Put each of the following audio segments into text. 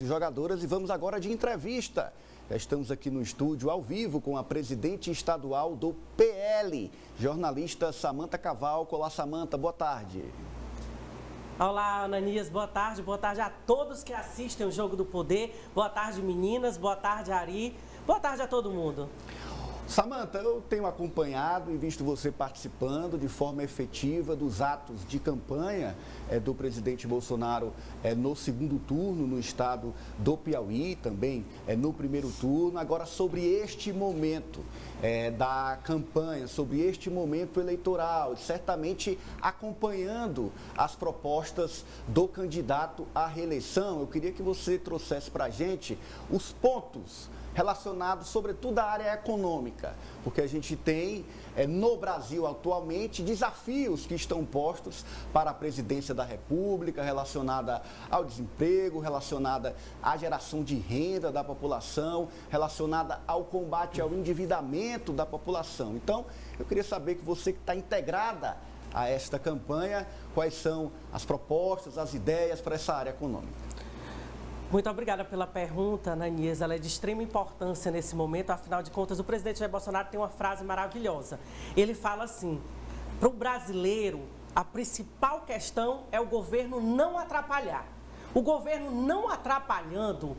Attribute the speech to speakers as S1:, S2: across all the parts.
S1: jogadoras e vamos agora de entrevista. Já estamos aqui no estúdio ao vivo com a presidente estadual do PL, jornalista Samantha Cavalco. Olá, Samantha, boa tarde.
S2: Olá, Ananias, boa tarde a todos que assistem o Jogo do Poder, boa tarde meninas, boa tarde Ari, boa tarde a todo mundo.
S1: Samantha, eu tenho acompanhado e visto você participando de forma efetiva dos atos de campanha do presidente Bolsonaro no segundo turno no estado do Piauí, também no primeiro turno. Agora, sobre este momento da campanha, sobre este momento eleitoral, certamente acompanhando as propostas do candidato à reeleição, eu queria que você trouxesse para a gente os pontos relacionados sobretudo à área econômica, porque a gente tem no Brasil atualmente desafios que estão postos para a presidência da República, relacionada ao desemprego, relacionada à geração de renda da população, relacionada ao combate ao endividamento da população. Então, eu queria saber que você que está integrada a esta campanha, quais são as propostas, as ideias para essa área econômica.
S2: Muito obrigada pela pergunta, Ananias. Ela é de extrema importância nesse momento. Afinal de contas, o presidente Jair Bolsonaro tem uma frase maravilhosa. Ele fala assim: para o brasileiro, a principal questão é o governo não atrapalhar. O governo não atrapalhando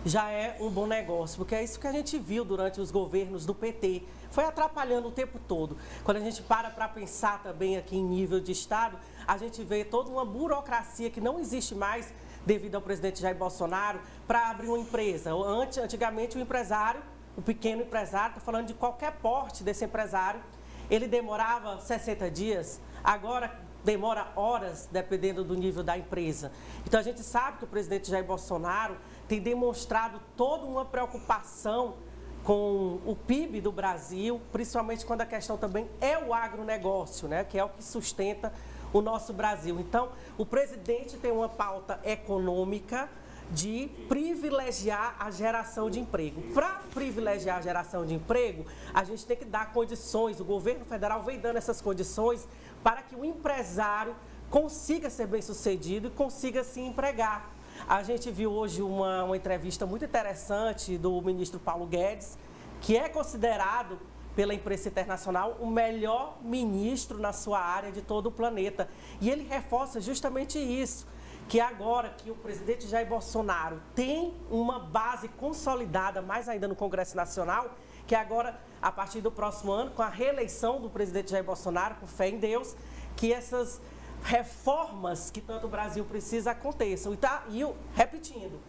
S2: já é um bom negócio, porque é isso que a gente viu durante os governos do PT. Foi atrapalhando o tempo todo. Quando a gente para para também aqui em nível de Estado, a gente vê toda uma burocracia que não existe mais devido ao presidente Jair Bolsonaro, para abrir uma empresa. Antigamente, o empresário, o pequeno empresário, estou falando de qualquer porte desse empresário, ele demorava 60 dias, agora demora horas, dependendo do nível da empresa. Então, a gente sabe que o presidente Jair Bolsonaro tem demonstrado toda uma preocupação com o PIB do Brasil, principalmente quando a questão também é o agronegócio, né, que é o que sustenta o nosso Brasil. Então, o presidente tem uma pauta econômica de privilegiar a geração de emprego. Para privilegiar a geração de emprego, a gente tem que dar condições, o governo federal vem dando essas condições para que o empresário consiga ser bem-sucedido e consiga se empregar. A gente viu hoje uma entrevista muito interessante do ministro Paulo Guedes, que é considerado pela imprensa internacional, o melhor ministro na sua área de todo o planeta. E ele reforça justamente isso, que agora que o presidente Jair Bolsonaro tem uma base consolidada, mais ainda no Congresso Nacional, que agora, a partir do próximo ano, com a reeleição do presidente Jair Bolsonaro, com fé em Deus, que essas reformas que tanto o Brasil precisa aconteçam. E repetindo,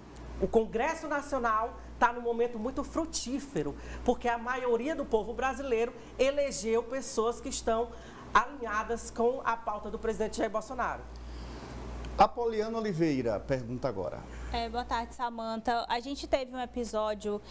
S2: o Congresso Nacional está num momento muito frutífero, porque a maioria do povo brasileiro elegeu pessoas que estão alinhadas com a pauta do presidente Jair Bolsonaro.
S1: Apoliana Oliveira pergunta agora.
S3: Boa tarde, Samantha. A gente teve um episódio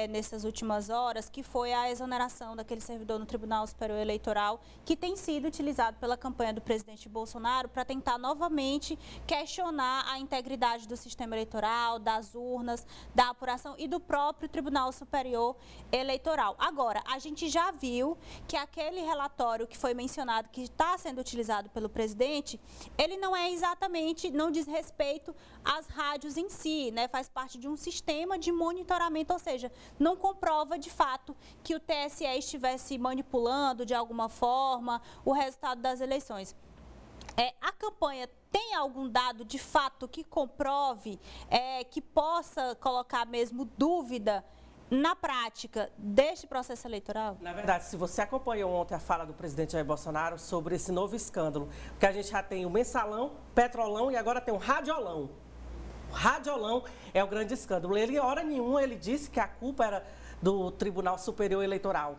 S3: nessas últimas horas que foi a exoneração daquele servidor no Tribunal Superior Eleitoral que tem sido utilizado pela campanha do presidente Bolsonaro para tentar novamente questionar a integridade do sistema eleitoral, das urnas, da apuração e do próprio Tribunal Superior Eleitoral. Agora, a gente já viu que aquele relatório que foi mencionado, que está sendo utilizado pelo presidente, ele não é exatamente, não diz respeito às rádios em si, né? Faz parte de um sistema de monitoramento, ou seja, não comprova de fato que o TSE estivesse manipulando de alguma forma o resultado das eleições. A campanha tem algum dado de fato que comprove, que possa colocar mesmo dúvida na prática deste processo eleitoral?
S2: Na verdade, se você acompanhou ontem a fala do presidente Jair Bolsonaro sobre esse novo escândalo, porque a gente já tem o mensalão, petrolão e agora tem o radiolão. O radiolão é o grande escândalo. Ele, hora nenhuma, ele disse que a culpa era do Tribunal Superior Eleitoral.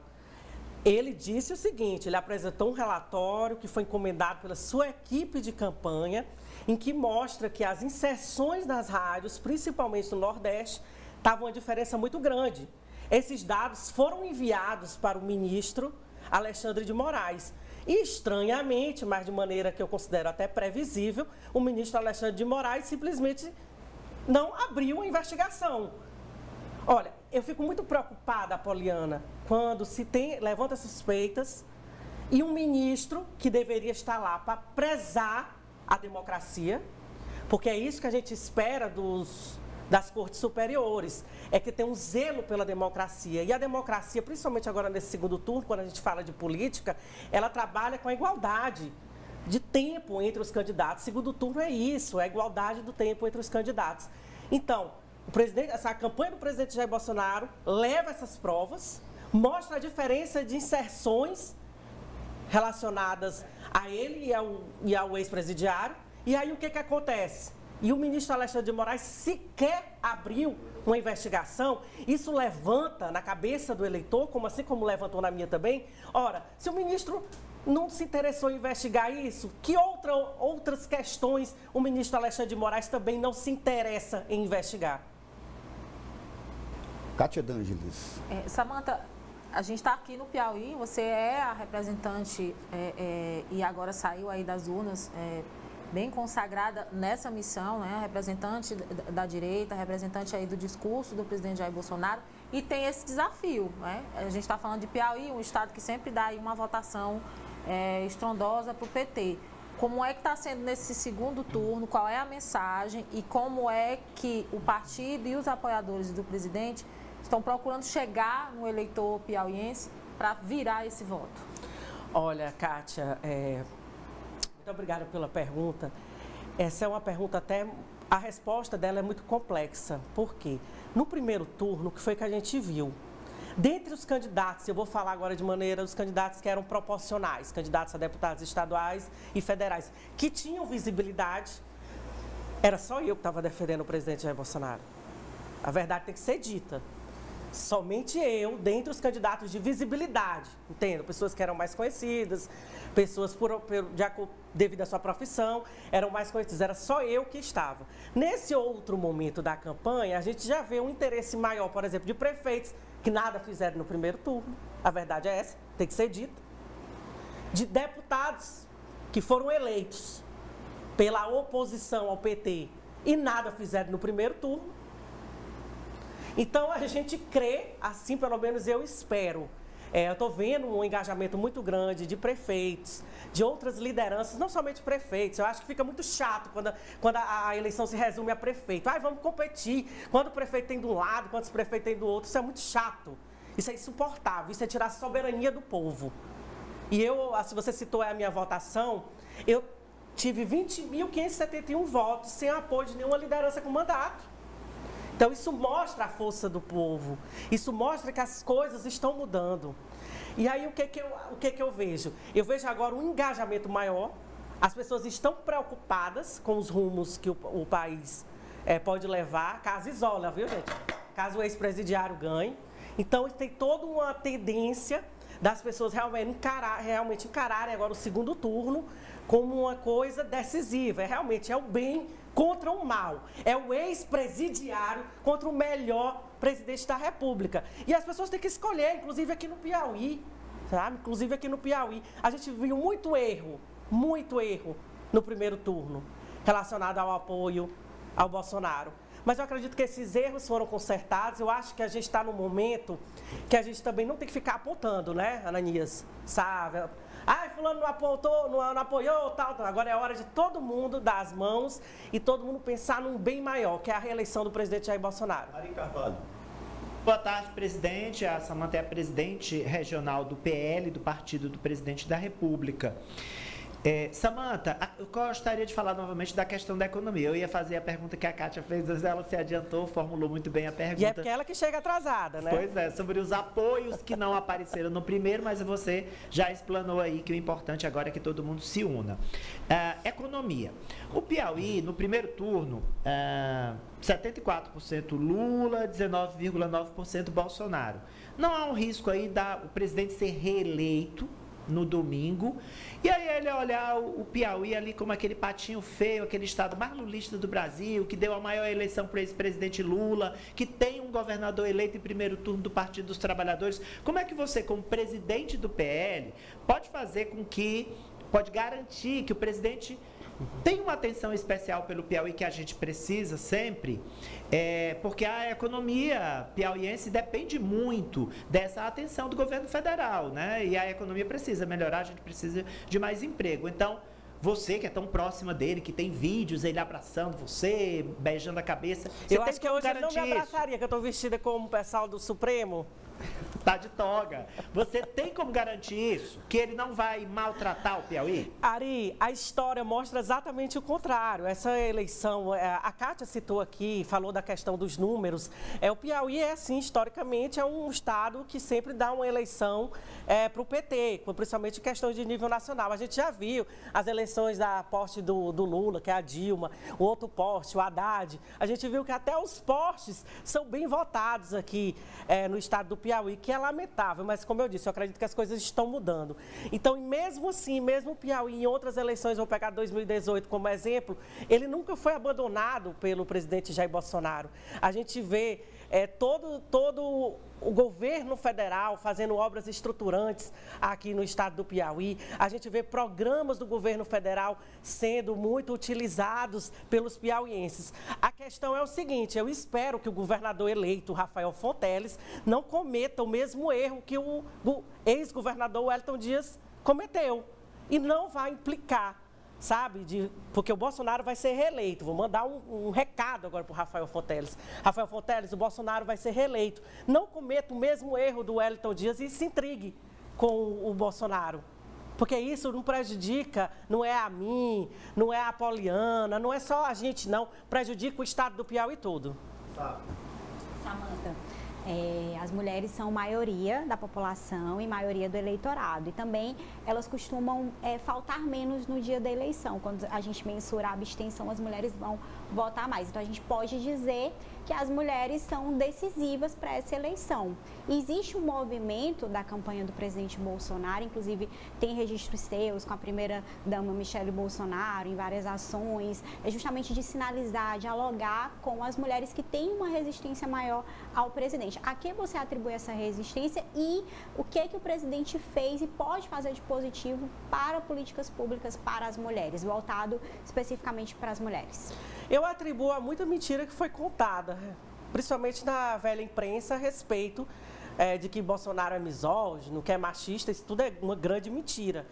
S2: Ele disse o seguinte, ele apresentou um relatório que foi encomendado pela sua equipe de campanha, em que mostra que as inserções nas rádios, principalmente no Nordeste, estavam uma diferença muito grande. Esses dados foram enviados para o ministro Alexandre de Moraes. E, estranhamente, mas de maneira que eu considero até previsível, o ministro Alexandre de Moraes simplesmente não abriu a investigação. Olha, eu fico muito preocupada, Apoliana, quando se levanta suspeitas e um ministro que deveria estar lá para prezar a democracia, porque é isso que a gente espera das cortes superiores, é que tem um zelo pela democracia. E a democracia, principalmente agora nesse segundo turno, quando a gente fala de política, ela trabalha com a igualdade de tempo entre os candidatos. Segundo turno é isso, é a igualdade do tempo entre os candidatos. Então, essa campanha do presidente Jair Bolsonaro leva essas provas, mostra a diferença de inserções relacionadas a ele e ao ex-presidiário. E aí o que acontece? E o ministro Alexandre de Moraes sequer abriu uma investigação. Isso levanta na cabeça do eleitor, assim como levantou na minha também. Ora, se o ministro não se interessou em investigar isso, que outras questões o ministro Alexandre de Moraes também não se interessa em investigar?
S1: Kátia D'Angelis.
S4: Samanta, a gente está aqui no Piauí, você é a representante e agora saiu aí das urnas, bem consagrada nessa missão, né? Representante da direita, representante aí do discurso do presidente Jair Bolsonaro, e tem esse desafio, né? A gente está falando de Piauí, um estado que sempre dá aí uma votação estrondosa para o PT. Como é que está sendo nesse segundo turno, qual é a mensagem e como é que o partido e os apoiadores do presidente estão procurando chegar no eleitor piauiense para virar esse voto?
S2: Olha, Kátia, muito obrigada pela pergunta. Essa é uma pergunta a resposta dela é muito complexa. Por quê? No primeiro turno, o que foi que a gente viu? Dentre os candidatos, eu vou falar agora de maneira dos candidatos que eram proporcionais, candidatos a deputados estaduais e federais, que tinham visibilidade, era só eu que estava defendendo o presidente Jair Bolsonaro. A verdade tem que ser dita. Somente eu, dentre os candidatos de visibilidade, entendo? Pessoas que eram mais conhecidas, pessoas devido à sua profissão, eram mais conhecidas, era só eu que estava. Nesse outro momento da campanha, a gente já vê um interesse maior, por exemplo, de prefeitos que nada fizeram no primeiro turno, a verdade é essa, tem que ser dita, de deputados que foram eleitos pela oposição ao PT e nada fizeram no primeiro turno. Então, a gente crê, assim pelo menos eu espero. Eu estou vendo um engajamento muito grande de prefeitos, de outras lideranças, não somente prefeitos. Eu acho que fica muito chato quando a eleição se resume a prefeito. Vamos competir. Quando o prefeito tem de um lado, quando o prefeito tem do outro. Isso é muito chato. Isso é insuportável. Isso é tirar a soberania do povo. E se você citou a minha votação, eu tive 20.571 votos sem apoio de nenhuma liderança com mandato. Então, isso mostra a força do povo, isso mostra que as coisas estão mudando. E aí, o que eu vejo? Eu vejo agora um engajamento maior, as pessoas estão preocupadas com os rumos que o país pode levar, caso isola, viu, gente? Caso o ex-presidiário ganhe. Então, tem toda uma tendência das pessoas realmente encararem agora o segundo turno como uma coisa decisiva. Realmente é o bem contra o mal. É o ex-presidiário contra o melhor presidente da República. E as pessoas têm que escolher, inclusive aqui no Piauí, sabe? Inclusive aqui no Piauí. A gente viu muito erro no primeiro turno, relacionado ao apoio ao Bolsonaro. Mas eu acredito que esses erros foram consertados. Eu acho que a gente está num momento que a gente também não tem que ficar apontando, né, Ananias? Sabe? Fulano não apoiou, tal. Agora é hora de todo mundo dar as mãos e todo mundo pensar num bem maior, que é a reeleição do presidente Jair Bolsonaro.
S5: Ari Carvalho. Boa tarde, presidente. A Samanta é a presidente regional do PL, do Partido do Presidente da República. Samanta, eu gostaria de falar novamente da questão da economia. Eu ia fazer a pergunta que a Kátia fez, mas ela se adiantou, formulou muito bem a pergunta.
S2: E é porque ela que chega atrasada, né?
S5: Pois é, sobre os apoios que não apareceram no primeiro, mas você já explanou aí que o importante agora é que todo mundo se una. Economia. O Piauí, no primeiro turno, 74% Lula, 19,9% Bolsonaro. Não há um risco aí o presidente ser reeleito no domingo, e aí ele olhar o Piauí ali como aquele patinho feio, aquele estado mais lulista do Brasil, que deu a maior eleição para o ex-presidente Lula, que tem um governador eleito em primeiro turno do Partido dos Trabalhadores. Como é que você, como presidente do PL, pode garantir que o presidente tem uma atenção especial pelo Piauí que a gente precisa sempre, porque a economia piauiense depende muito dessa atenção do governo federal, né? E a economia precisa melhorar, a gente precisa de mais emprego. Então, você que é tão próxima dele, que tem vídeos, ele abraçando você, beijando a cabeça. Você
S2: eu acho que hoje ele não me abraçaria, que eu estou vestida como o pessoal do Supremo.
S5: Tá de toga. Você tem como garantir isso? Que ele não vai maltratar o Piauí?
S2: Ari, a história mostra exatamente o contrário. Essa eleição, a Kátia citou aqui, falou da questão dos números. O Piauí assim, historicamente, é um estado que sempre dá uma eleição para o PT, principalmente em questões de nível nacional. A gente já viu as eleições da poste do Lula, que é a Dilma, o outro poste, o Haddad. A gente viu que até os postes são bem votados aqui no estado do Piauí, que é lamentável, mas como eu disse, eu acredito que as coisas estão mudando. Então, mesmo assim, mesmo o Piauí em outras eleições, vou pegar 2018 como exemplo, ele nunca foi abandonado pelo presidente Jair Bolsonaro. A gente vê todo o governo federal fazendo obras estruturantes aqui no estado do Piauí. A gente vê programas do governo federal sendo muito utilizados pelos piauienses. A questão é o seguinte, eu espero que o governador eleito, Rafael Fonteles, não cometa o mesmo erro que o ex-governador Wellington Dias cometeu e não vai implicar, sabe, porque o Bolsonaro vai ser reeleito. Vou mandar um recado agora para o Rafael Fonteles. Rafael Fonteles, o Bolsonaro vai ser reeleito. Não cometa o mesmo erro do Wellington Dias e se intrigue com o Bolsonaro. Porque isso não prejudica, não é a mim, não é a Poliana, não é só a gente, não. Prejudica o estado do Piauí todo.
S6: Samanta, as mulheres são maioria da população e maioria do eleitorado. E também elas costumam faltar menos no dia da eleição. Quando a gente mensura a abstenção, as mulheres vão votar mais. Então, a gente pode dizer que as mulheres são decisivas para essa eleição. Existe um movimento da campanha do presidente Bolsonaro, inclusive tem registros seus com a primeira-dama Michele Bolsonaro, em várias ações, justamente de sinalizar, dialogar com as mulheres que têm uma resistência maior ao presidente. A que você atribui essa resistência e o que o presidente fez e pode fazer de positivo para políticas públicas para as mulheres, voltado especificamente para as mulheres?
S2: Eu atribuo a muita mentira que foi contada, principalmente na velha imprensa, a respeito de que Bolsonaro é misógino, que é machista. Isso tudo é uma grande mentira.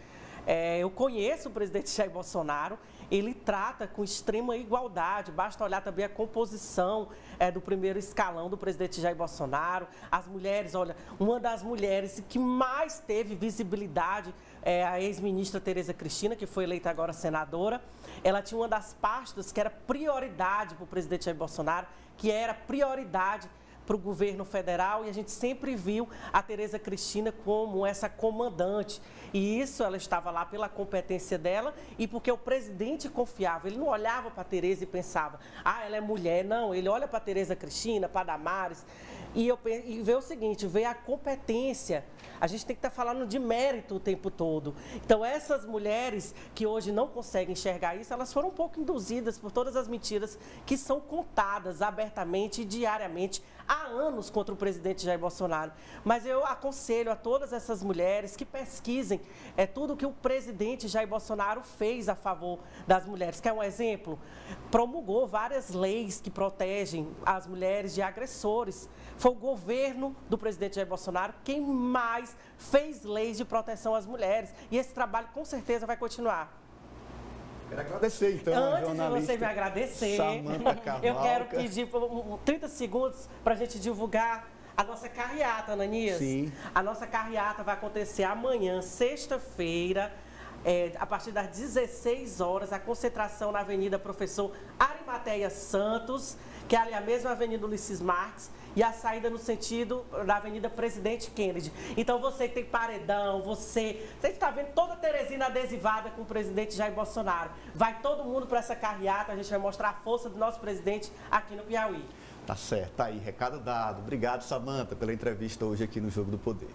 S2: Eu conheço o presidente Jair Bolsonaro, ele trata com extrema igualdade, basta olhar também a composição do primeiro escalão do presidente Jair Bolsonaro. As mulheres, olha, uma das mulheres que mais teve visibilidade é a ex-ministra Tereza Cristina, que foi eleita agora senadora. Ela tinha uma das pastas que era prioridade para o presidente Jair Bolsonaro, que era prioridade para o governo federal, e a gente sempre viu a Tereza Cristina como essa comandante. E isso, ela estava lá pela competência dela e porque o presidente confiava. Ele não olhava para a Tereza e pensava, ela é mulher. Não, ele olha para a Tereza Cristina, para a Damares, e vê o seguinte, vê a competência. A gente tem que estar falando de mérito o tempo todo. Então, essas mulheres que hoje não conseguem enxergar isso, elas foram um pouco induzidas por todas as mentiras que são contadas abertamente e diariamente há anos contra o presidente Jair Bolsonaro. Mas eu aconselho a todas essas mulheres que pesquisem tudo que o presidente Jair Bolsonaro fez a favor das mulheres. Quer um exemplo? Promulgou várias leis que protegem as mulheres de agressores. Foi o governo do presidente Jair Bolsonaro quem mais fez leis de proteção às mulheres. E esse trabalho, com certeza, vai continuar.
S1: Quero agradecer, então,
S2: antes de você me agradecer, eu quero pedir 30 segundos para a gente divulgar a nossa carreata, Ananias.
S1: Sim.
S2: A nossa carreata vai acontecer amanhã, sexta-feira, a partir das 16 horas, a concentração na Avenida Professor Arimateia Santos, que é ali a mesma Avenida Ulisses Marques, e a saída no sentido da Avenida Presidente Kennedy. Então, você que tem paredão, você está vendo toda a Teresina adesivada com o presidente Jair Bolsonaro. Vai todo mundo para essa carreata, a gente vai mostrar a força do nosso presidente aqui no Piauí.
S1: Tá certo, tá aí, recado dado. Obrigado, Samanta, pela entrevista hoje aqui no Jogo do Poder.